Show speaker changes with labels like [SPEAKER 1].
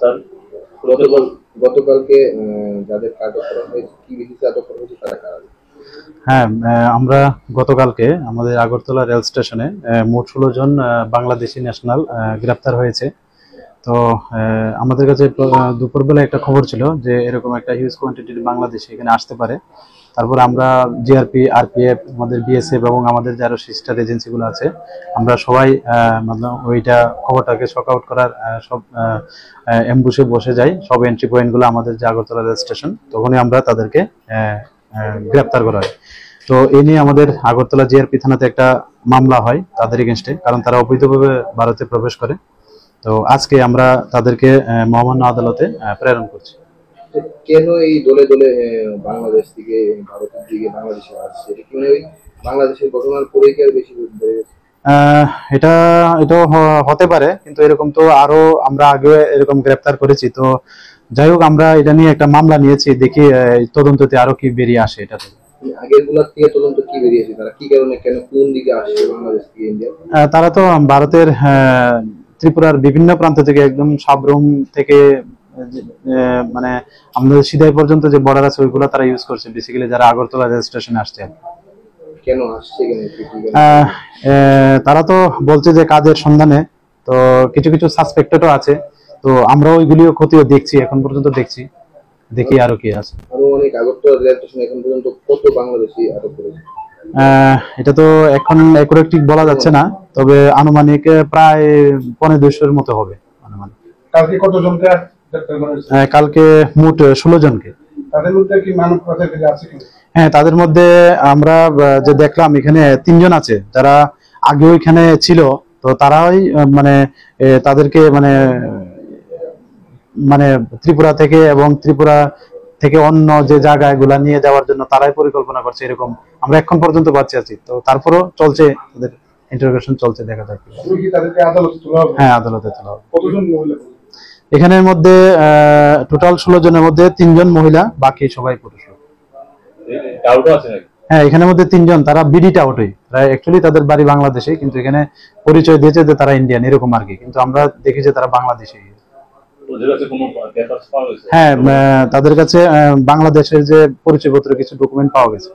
[SPEAKER 1] Sir গতকালকে যাদের আটক করা হয়েছে কি ভিত্তিতে আটক করা হয়েছে তারা কারা?
[SPEAKER 2] হ্যাঁ, আমরা গতকালকে আমাদের আগরতলা রেল স্টেশনে মোট 16 জন বাংলাদেশি ন্যাশনাল গ্রেপ্তার হয়েছে। তো আমাদের কাছে দুপুরবেলা একটা খবর ছিল যে এরকম একটা হিউজ কোয়ান্টিটির বাংলাদেশি এখানে আসতে পারে। তারপর আমরা জিআরপি, আরপিএফ, আমাদের বিএসএফ এবং আমাদের যারা সিস্টার এজেন্সিগুলো আছে আমরা সবাই ওইটা খবরটাকে শক আউট করার সব অ্যাম্বুশে বসে যাই, সব এন্ট্রি পয়েন্টগুলো আমাদের যে আগরতলা রেল স্টেশন, তখনই আমরা তাদেরকে গ্রেপ্তার করা হয়। তো এই নিয়ে আমাদের আগরতলা জিআরপি থানাতে একটা মামলা হয় তাদের এগেনস্টে, কারণ তারা অবৈধভাবে ভারতে প্রবেশ করে। তো আজকে আমরা তাদেরকে মহামান্য আদালতে প্রেরণ করছি।
[SPEAKER 1] কেন এই দলে দলে বাংলাদেশ থেকে ভারতের দিকে বাংলাদেশে আসছে? এটা কি মানে ওই বাংলাদেশের ঘটনার পরে কি আর বেশি
[SPEAKER 2] এটা এটাও হতে পারে, কিন্তু এরকম তো আরো আমরা আগে এরকম গ্রেপ্তার করেছি। তো যাই হোক, আমরা এটা নিয়ে একটা মামলা নিয়েছি, দেখি তদন্ততে আরো কি বেরিয়ে আসে। এটা
[SPEAKER 1] আগের গুলার থেকে তদন্ত কি বেরিয়েছে, তারা কি কারণে কেন কোন দিকে আসছে বাংলাদেশ থেকে ইন্ডিয়া?
[SPEAKER 2] তারা তো ভারতের ত্রিপুরার বিভিন্ন প্রান্ত থেকে, একদম সাবরুম থেকে মানে আমাদের সিধাই পর্যন্ত যে বর্ডার আছে ওইগুলো তারা ইউজ করছে বেসিক্যালি, যারা আগরতলা রেল স্টেশনে আসছে।
[SPEAKER 1] কেন আসছে
[SPEAKER 2] তারা তো বলছে যে কাজের সন্ধানে, তো কিছু কিছু সাসপেক্টেডও আছে। তো আমরা ওইগুলিও খতিয়ে দেখছি, এখন পর্যন্ত দেখছি, দেখি আরো কি আছে।
[SPEAKER 1] আরো অনেক আগরতলা রেল স্টেশনে এখন পর্যন্ত কত বাংলাদেশি আটক করেছে?
[SPEAKER 2] এটা তো এখন একুরেট ঠিক বলা যাচ্ছে না, তবে আনুমানিক প্রায় 250-200 মতো হবে আনুমানিক।
[SPEAKER 1] কালকে কতজনকে গ্রেফতার করা হয়েছে?
[SPEAKER 2] কালকে মোট 16 জনকে।
[SPEAKER 1] তাদের মধ্যে কি মানব পাচারকারী আছে কি?
[SPEAKER 2] হ্যাঁ, তাদের মধ্যে আমরা যে দেখলাম এখানে 3 জন আছে যারা আগে ওইখানে ছিল। তো তারাই মানে তাদেরকে মানে মানে ত্রিপুরা থেকে এবং ত্রিপুরা থেকে অন্য যে জায়গাগুলা নিয়ে যাওয়ার জন্য তারাই পরিকল্পনা করছে, এরকম আমরা এখন পর্যন্ত পাচ্ছি আছি। তো তারপরও চলছে, তাদের ইন্টারোগেশন চলছে, দেখা যাক। হ্যাঁ, আদালতে তোলা হবে।
[SPEAKER 1] কতজন মহিলা?
[SPEAKER 2] এখানের মধ্যে টোটাল 16 জনের মধ্যে 3 জন মহিলা, বাকি সবাই পুরুষ। হ্যাঁ, এখানের মধ্যে 3 জন তারা বিডিটা আউটই, অ্যাকচুয়ালি তাদের বাড়ি বাংলাদেশে, কিন্তু এখানে পরিচয় দিয়েছে যে তারা ইন্ডিয়ান, এরকম আর কি। কিন্তু আমরা দেখি যে তারা বাংলাদেশি। হ্যাঁ, তাদের কাছে বাংলাদেশের যে পরিচয়পত্র কিছু ডকুমেন্ট পাওয়া গেছে।